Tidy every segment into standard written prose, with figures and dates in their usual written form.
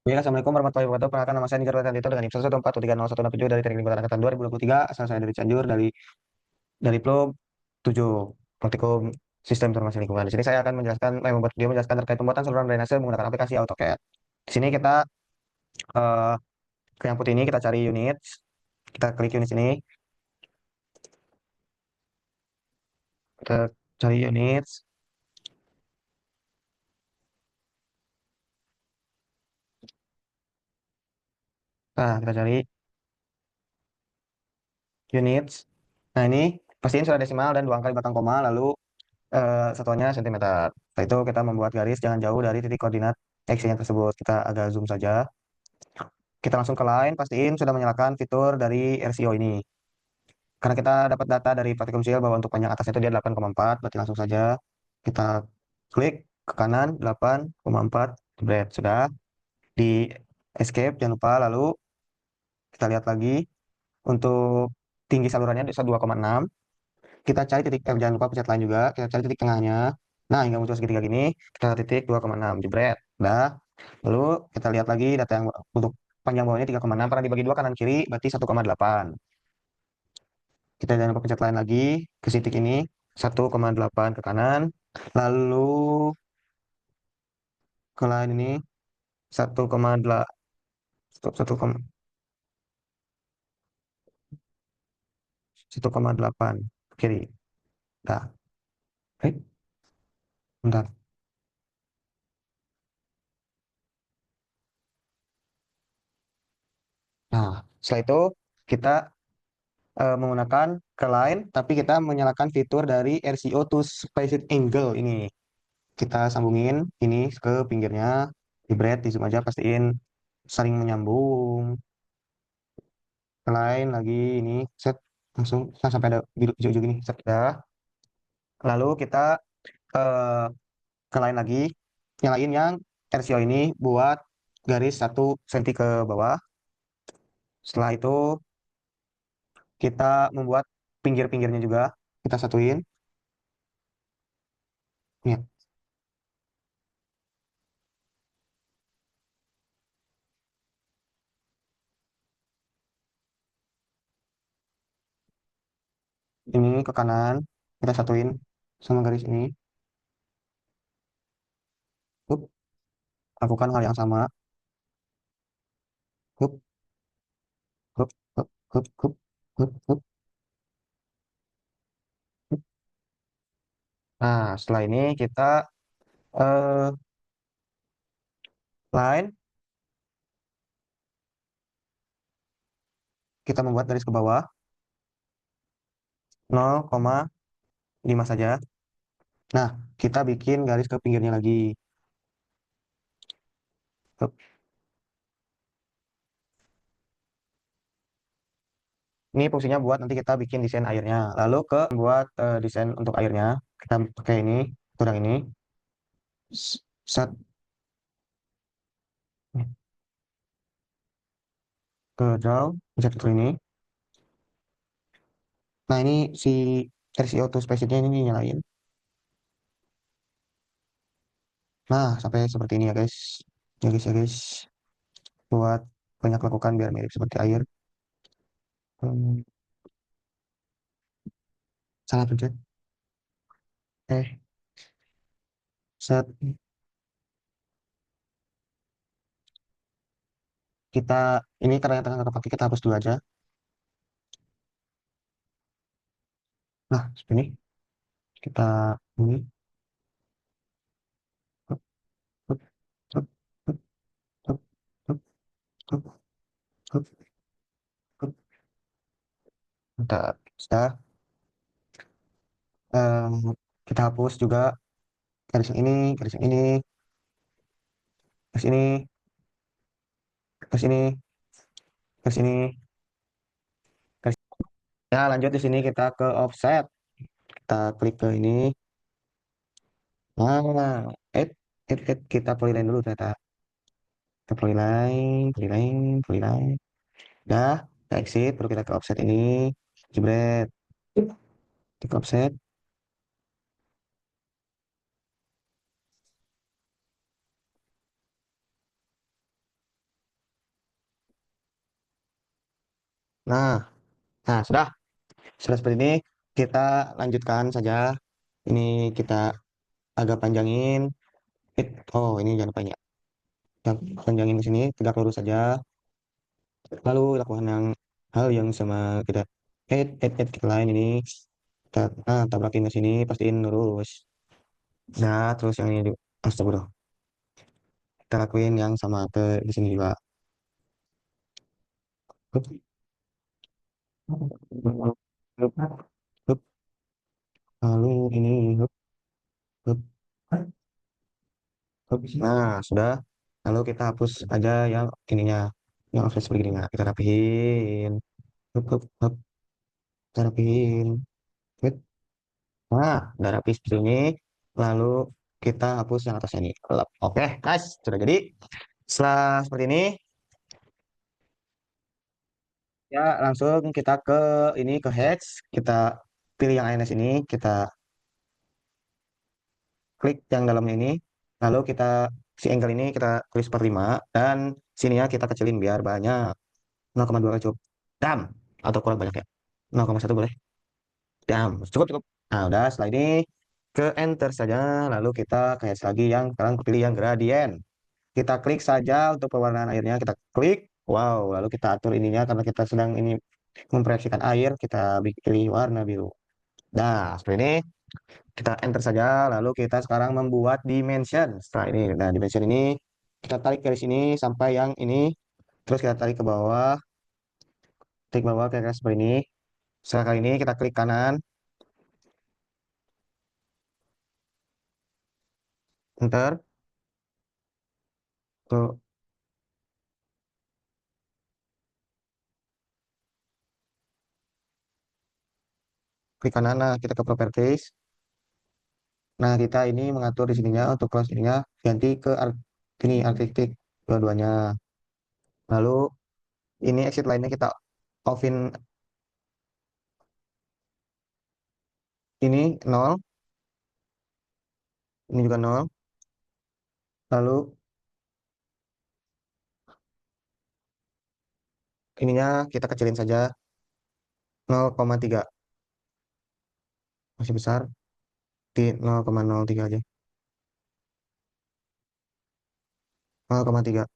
Ya, Assalamualaikum warahmatullahi wabarakatuh. Perkenalkan nama saya Nizar Tanito dengan NIM 114130167 dari Teknik Lingkungan Angkatan 2023. Asal saya dari Cianjur, dari PLUB 7, Praktikum Sistem Informasi Lingkungan. Di sini saya akan membuat video menjelaskan terkait pembuatan saluran drainase menggunakan aplikasi AutoCAD. Di sini kita eh, ke yang putih ini kita cari unit, kita klik unit ini, kita cari unit. Nah, kita cari unit. Nah, ini pastiin sudah desimal dan dua angka di belakang koma, lalu satuannya sentimeter. Setelah itu kita membuat garis jangan jauh dari titik koordinat X-nya tersebut. Kita agak zoom saja. Kita langsung ke line, pastiin sudah menyalakan fitur dari RCO ini. Karena kita dapat data dari Praktikum Sil bahwa untuk panjang atasnya itu dia 8,4, berarti langsung saja kita klik ke kanan 8,4, jebret. Sudah di escape, jangan lupa. Lalu kita lihat lagi untuk tinggi salurannya bisa 2,6. Kita cari titik, jangan lupa pencet line juga, kita cari titik tengahnya. Nah, hingga muncul segitiga gini, kita titik 2,6, jebret. Udah. Lalu kita lihat lagi data yang untuk panjang bawahnya 3,6 karena dibagi dua kanan kiri berarti 1,8. Kita jangan lupa pencet line lagi ke titik ini 1,8 ke kanan. Lalu ke line ini 1,8 1,8 ke kiri. Nah, bentar. Nah, setelah itu kita menggunakan ke line, tapi kita menyalakan fitur dari RCO to Spaced Angle ini. Kita sambungin ini ke pinggirnya, di bread, di zoom aja, pastiin saling menyambung. Ke line lagi ini, set langsung nah, sampai ada biru hijau-hijau gini, set ya. Lalu kita eh, ke line lagi, nyalain yang RCO ini buat garis 1 cm ke bawah. Setelah itu kita membuat pinggir-pinggirnya juga, kita satuin. Ya, ini ke kanan, kita satuin sama garis ini. Hup, lakukan hal yang sama. Hup, hup, hup, hup, hup, hup, hup, hup. Nah, setelah ini kita eh, line, kita membuat garis ke bawah 0,5 saja. Nah, kita bikin garis ke pinggirnya lagi. Hup. Ini fungsinya buat nanti kita bikin desain airnya. Lalu ke buat desain untuk airnya, kita pakai ini, tudang ini. Set ke draw, pencet fitur ini. Nah, ini si versi auto space-nya ini nyalain. Nah, sampai seperti ini ya guys. Ya guys, ya guys. Buat banyak lakukan biar mirip seperti air. Hmm, salah pencet. Set. Kita, ini karena yang tengah kepake, kita hapus dulu aja. Nah, seperti ini. Kita ini. Hup, hup, hup, hup, hup, hup, hup, hup, hup. Bentar. Sudah. Em, kita hapus juga garis yang ini, garis yang ini, garis ini, garis ini, garis ini, garis. Ya, lanjut di sini kita ke offset. Kita klik ke ini. Nah, kita polyline dulu ternyata. Kita polyline, polyline, polyline. Dah, kita exit, baru kita ke offset ini. Jebret, kita ke offset. Nah, nah sudah seperti ini. Kita lanjutkan saja. Ini kita agak panjangin. Oh, ini jangan lupa ini ya. Kita panjangin di sini, tegak lurus saja. Lalu lakukan hal yang sama kita kita lain ini. Kita tabrakin ke sini, pastiin lurus. Nah, terus yang ini juga. Astagfirullah. Kita lakuin yang sama ke di sini juga. Hup, hup, hup. Lalu ini hup, hup, hup. Nah, sudah. Lalu kita hapus aja yang ininya, yang offset begininya. Kita rapihin. Hup, hup, hup. Kita rapihin. Hup. Nah, udah rapi seperti ini. Lalu kita hapus yang atasnya ini. Lep. Oke, nice. Sudah jadi. Setelah seperti ini, ya langsung kita ke ini ke heads. Kita pilih yang INS ini. Kita klik yang dalamnya ini. Lalu kita si angle ini kita tulis per 5 dan sininya kita kecilin biar banyak. 0,2 cukup. Dam. Atau kurang banyak ya. 0,1 boleh. Dam. Cukup, cukup. Nah, udah setelah ini ke enter saja. Lalu kita ke heads lagi yang sekarang pilih yang gradient. Kita klik saja untuk pewarnaan airnya. Kita klik. Wow. Lalu kita atur ininya karena kita sedang ini memproyeksikan air. Kita pilih warna biru. Nah, seperti ini. Kita enter saja, lalu kita sekarang membuat dimension. Setelah ini, nah dimension ini kita tarik dari sini sampai yang ini, terus kita tarik ke bawah kira-kira seperti ini. Setelah kali ini kita klik kanan, enter, tuh klik kanan, nah kita ke properties. Nah kita ini mengatur di sininya untuk kelas ininya ganti ke ini artistik dua-duanya. Lalu ini exit lainnya kita offin ini nol, ini juga nol. Lalu ininya kita kecilin saja 0,3 masih besar di 0,03 aja 0,3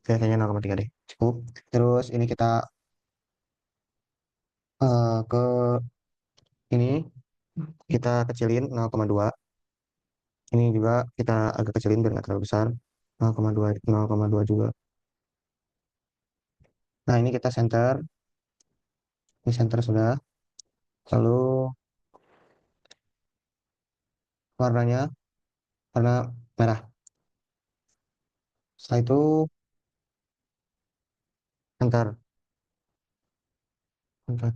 kayaknya 0,3 deh cukup terus ini kita ke ini kita kecilin 0,2 ini juga kita agak kecilin biar nggak terlalu besar 0,2 0,2 juga nah ini kita center ini center sudah lalu warnanya warna merah setelah itu enter enter.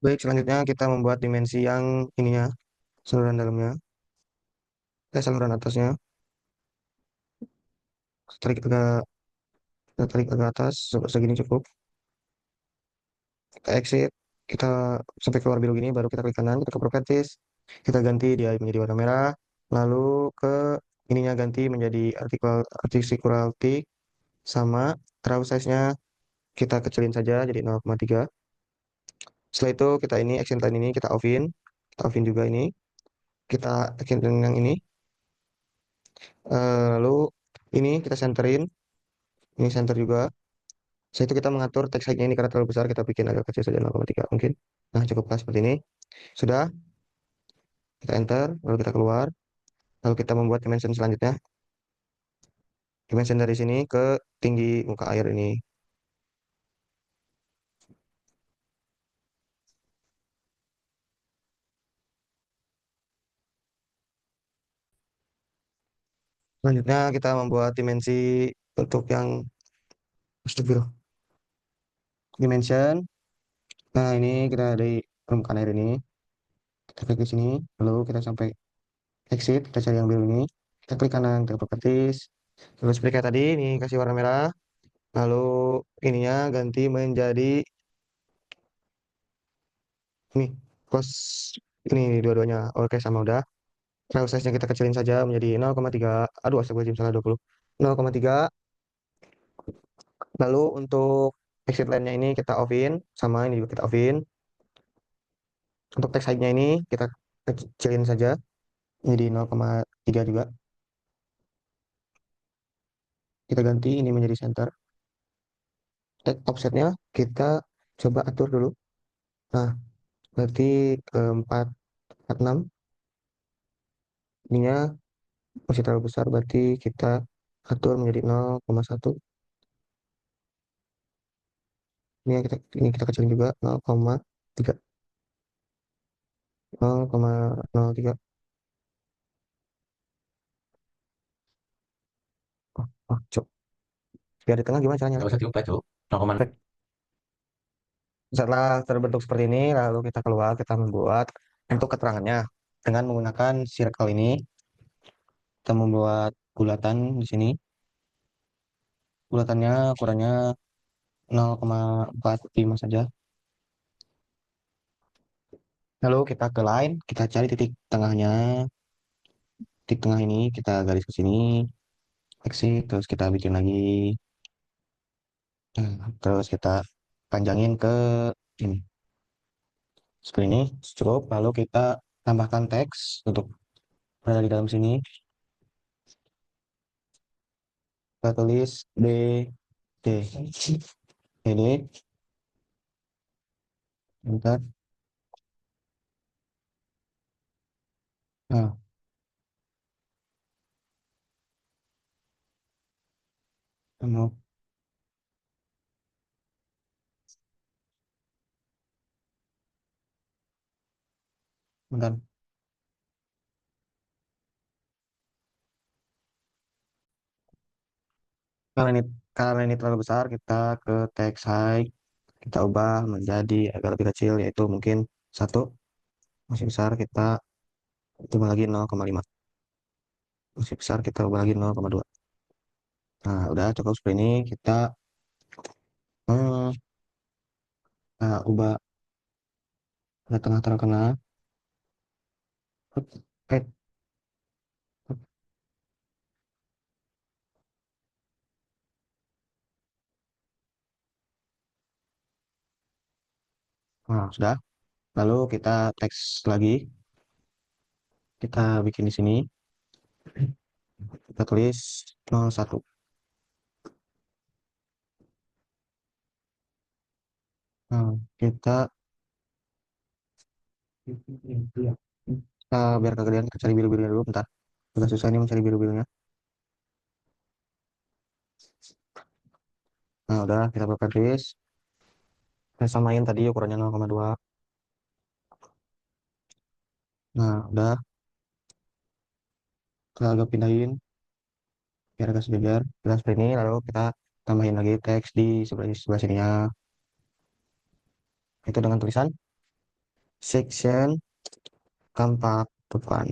Baik selanjutnya kita membuat dimensi yang ininya saluran dalamnya saluran atasnya tarik agak kita tarik agak atas segini cukup kita exit kita sampai keluar biru gini baru kita klik kanan kita ke properties kita ganti dia menjadi warna merah lalu ke ininya ganti menjadi articulal thick sama terus size-nya kita kecilin saja jadi 0,3 setelah itu kita ini action line ini kita offin juga ini kita action line yang ini lalu ini kita centerin ini center juga setelah itu kita mengatur text height-nya ini karena terlalu besar kita bikin agak kecil saja 0,3 mungkin nah cukuplah seperti ini sudah kita enter lalu kita keluar lalu kita membuat dimension selanjutnya dimension dari sini ke tinggi muka air ini selanjutnya kita membuat dimensi untuk yang astagfirullah dimension nah ini kita dari permukaan air ini kita klik di sini lalu kita sampai exit kita cari yang biru ini kita klik kanan ke properties lalu seperti kayak tadi ini kasih warna merah lalu ininya ganti menjadi ini close ini dua-duanya oke sama udah File size-nya kita kecilin saja menjadi 0,3. Aduh, astagfirullahaladzim, salah 20. 0,3. Lalu untuk exit line-nya ini kita off-in. Sama ini juga kita off-in. Untuk text height-nya ini kita kecilin saja menjadi 0,3 juga. Kita ganti ini menjadi center. Text offset-nya kita coba atur dulu. Nah, berarti ke 446. Ininya masih terlalu besar, berarti kita atur menjadi 0,1. Ini kita kecilin juga 0,3. 0,03. Cuk. Biar di tengah gimana caranya? Nggak usah diubah, Cuk. 0, Oke. Setelah terbentuk seperti ini, lalu kita keluar, kita membuat untuk keterangannya dengan menggunakan circle ini. Kita membuat bulatan di sini. Bulatannya ukurannya 0,45 saja. Lalu kita ke line, kita cari titik tengahnya. Titik tengah ini kita garis ke sini, exit, terus kita bikin lagi. Nah, terus kita panjangin ke ini. Seperti ini, cukup. Lalu kita tambahkan teks untuk berada di dalam sini. Kita tulis D, D, bentar. Nah, mau, bentar. Karena ini, karena ini terlalu besar, kita ke text height, kita ubah menjadi agak lebih kecil, yaitu mungkin 1. Masih besar, kita ubah lagi 0,5. Masih besar, kita ubah lagi 0,2. Nah, udah cukup seperti ini. Kita hmm, ubah ke tengah terkena. Eh, nah, sudah. Lalu kita teks lagi. Kita bikin di sini. Kita tulis 01. Nah, kita, biar kegedean, kita cari biru-birunya dulu. Bentar. Agak susah ini mencari biru-birunya. Nah, udah. Kita buka garis. Kita samain tadi ukurannya 0,2. Nah, udah. Kita agak pindahin. Biar agak sejajar. Kita seperti ini. Lalu kita tambahin lagi teks di sebelah sininya. Itu dengan tulisan section tampak depan.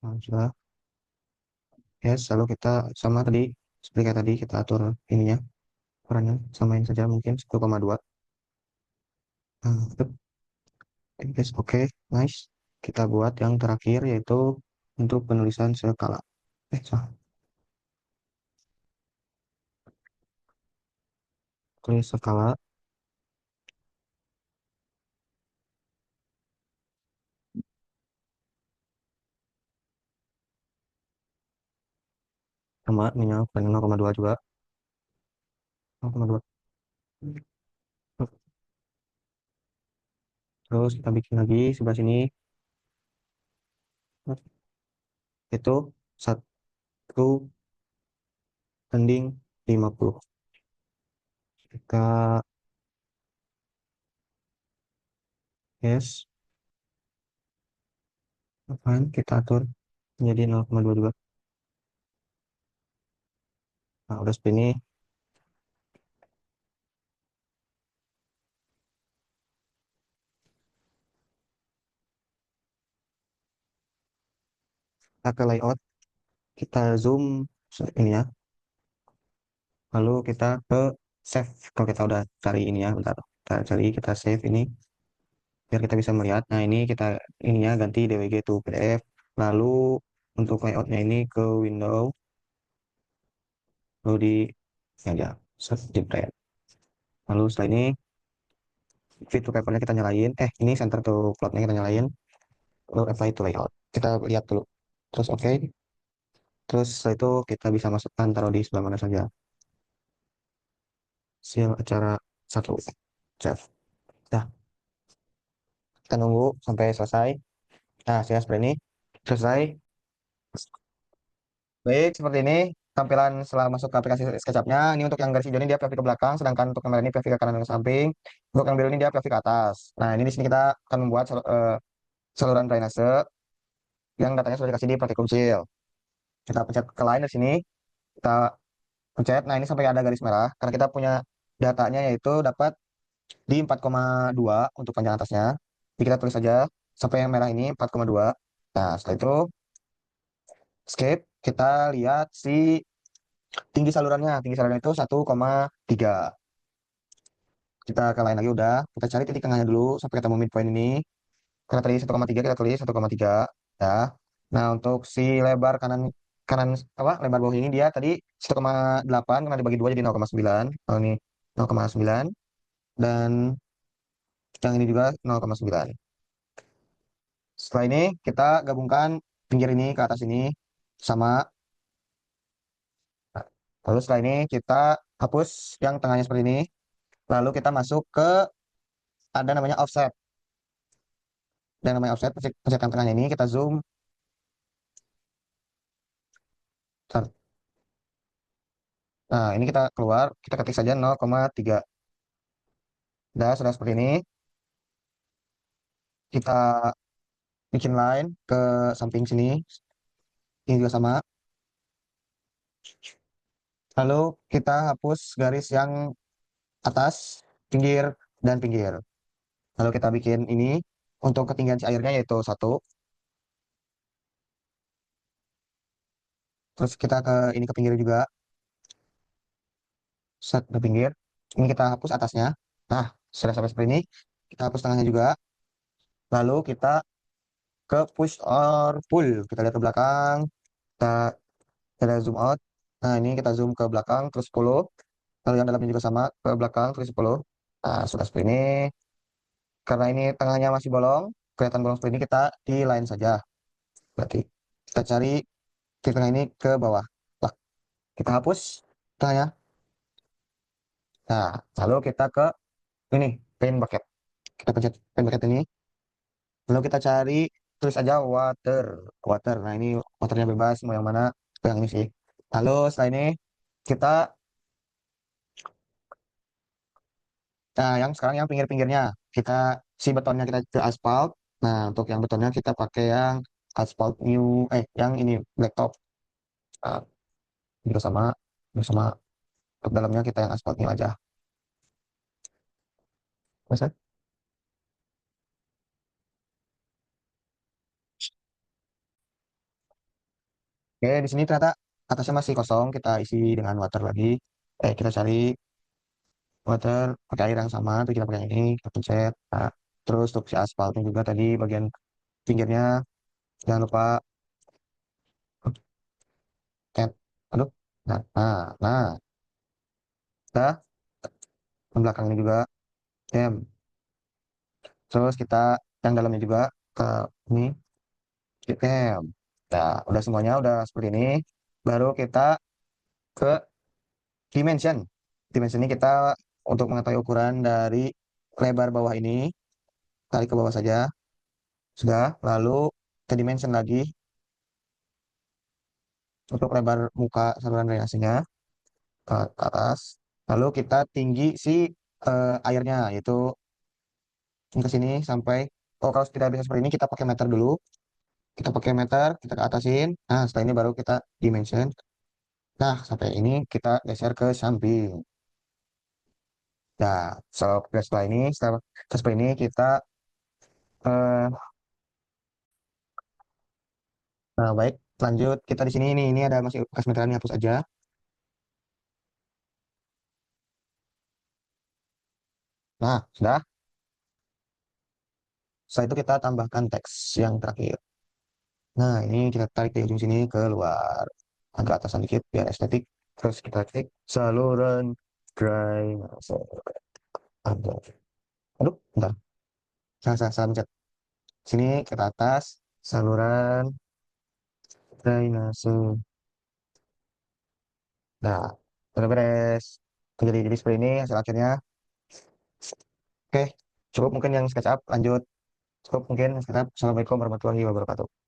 Nah, sudah. Yes, lalu kita sama tadi, seperti kayak tadi, kita atur ininya, ukurannya, samain saja mungkin 1,2. Nah, itu, yes, oke, nice. Kita buat yang terakhir, yaitu untuk penulisan skala. Salah. Tulis skala, sama ininya, ukurannya 0,2 juga. 0,2. Terus kita bikin lagi sebelah sini, itu 1,50. Kita, yes, apaan? Kita atur menjadi 0,2 juga. Nah, udah seperti ini. Kita ke layout. kita zoom ini ya. Lalu kita ke save. Kalau kita udah cari ini ya, bentar. Kita cari, kita save ini biar kita bisa melihat. Nah, ini kita ininya ganti DWG to PDF. Lalu untuk layoutnya ini ke window, lalu di ini aja, set jepret. Lalu setelah ini fit to papernya kita nyalain. Ini center to plotnya kita nyalain. Lalu apply to layout. Kita lihat dulu. Terus oke. Terus setelah itu kita bisa masukkan taruh di sebelah mana saja. Hasil acara satu. Save. Nah, kita nunggu sampai selesai. Nah, saya seperti ini. Selesai. Baik, seperti ini tampilan setelah masuk ke aplikasi SketchUp-nya. Ini untuk yang garis hijau ini dia POV ke belakang, sedangkan untuk kamera ini POV ke kanan dan ke samping. Untuk yang biru ini dia POV ke atas. Nah, ini di sini kita akan membuat saluran drainase yang datanya sudah dikasih di praktikum sil. Kita pencet ke line di sini, kita pencet. Nah, ini sampai ada garis merah karena kita punya datanya yaitu dapat di 4,2 untuk panjang atasnya. Jadi kita tulis saja sampai yang merah ini 4,2. Nah, setelah itu escape, kita lihat si tinggi salurannya. Tinggi saluran itu 1,3. Kita ke lain lagi udah. Kita cari titik tengahnya dulu sampai ketemu midpoint ini. Karena tadi 1,3 kita tulis 1,3 ya. Nah, untuk si lebar kanan kanan apa? Lebar bawah ini dia tadi 1,8 karena dibagi 2 jadi 0,9. Kalau ini 0,9 dan yang ini juga 0,9. Setelah ini kita gabungkan pinggir ini ke atas ini sama. Lalu setelah ini kita hapus yang tengahnya seperti ini. Lalu kita masuk ke ada namanya offset. Dan namanya offset, pencet tengahnya ini kita zoom. Nah, ini kita keluar, kita ketik saja 0,3. Sudah seperti ini. Kita bikin line ke samping sini. Ini juga sama. Lalu kita hapus garis yang atas, pinggir, dan pinggir. Lalu kita bikin ini untuk ketinggian si airnya yaitu 1. Terus kita ke ini ke pinggir juga. Set ke pinggir. Ini kita hapus atasnya. Nah, sudah sampai seperti ini. Kita hapus tengahnya juga. Lalu kita ke push or pull. Kita lihat ke belakang. Kita, kita zoom out. Nah, ini kita zoom ke belakang terus 10. Lalu yang dalamnya juga sama ke belakang terus 10. Nah, sudah seperti ini. Karena ini tengahnya masih bolong, kelihatan bolong seperti ini kita di line saja. Berarti kita cari di tengah ini ke bawah. Lah, kita hapus tengahnya. Nah, lalu kita ke ini paint bucket. Kita pencet paint bucket ini. Lalu kita cari tulis aja water, water. Nah, ini waternya bebas mau yang mana? Yang ini sih. Lalu setelah ini kita, nah yang sekarang yang pinggir-pinggirnya kita si betonnya kita ke aspal. Nah, untuk yang betonnya kita pakai yang aspal new, yang ini blacktop. Nah, juga sama, juga sama. Untuk dalamnya kita yang aspal new aja. Bisa? Oke, di sini ternyata atasnya masih kosong. Kita isi dengan water lagi. Kita cari water pakai air yang sama. Terus kita pakai yang ini, kita pencet. Nah, terus untuk si aspalnya juga tadi bagian pinggirnya jangan lupa cat. Aduh. Nah, kita yang belakang ini juga dem. Terus kita yang dalamnya juga ke ini dem. Nah, udah semuanya udah seperti ini. Baru kita ke dimension. Dimension ini kita untuk mengetahui ukuran dari lebar bawah ini, tarik ke bawah saja. Sudah, lalu kita dimension lagi untuk lebar muka saluran drainasenya ke atas. Lalu kita tinggi si airnya, yaitu ke sini sampai, oh kalau tidak bisa seperti ini, kita pakai meter dulu. Kita pakai meter, kita ke atasin. Nah, setelah ini baru kita dimension. Nah, sampai ini kita geser ke samping. Nah, setelah ini, setelah ini kita eh, baik. Lanjut, kita di sini ini ada masih bekas meteran hapus aja. Nah, sudah. Setelah itu kita tambahkan teks yang terakhir. Nah, ini kita tarik di ujung sini keluar. Agak atasan dikit biar estetik. Terus kita klik saluran drainase. Aduh, bentar. Salah mencet. Sini ke atas, saluran drainase. Nah, udah beres. Jadi seperti ini hasil akhirnya. Oke, cukup mungkin yang SketchUp. Lanjut. Cukup mungkin SketchUp. Assalamualaikum warahmatullahi wabarakatuh.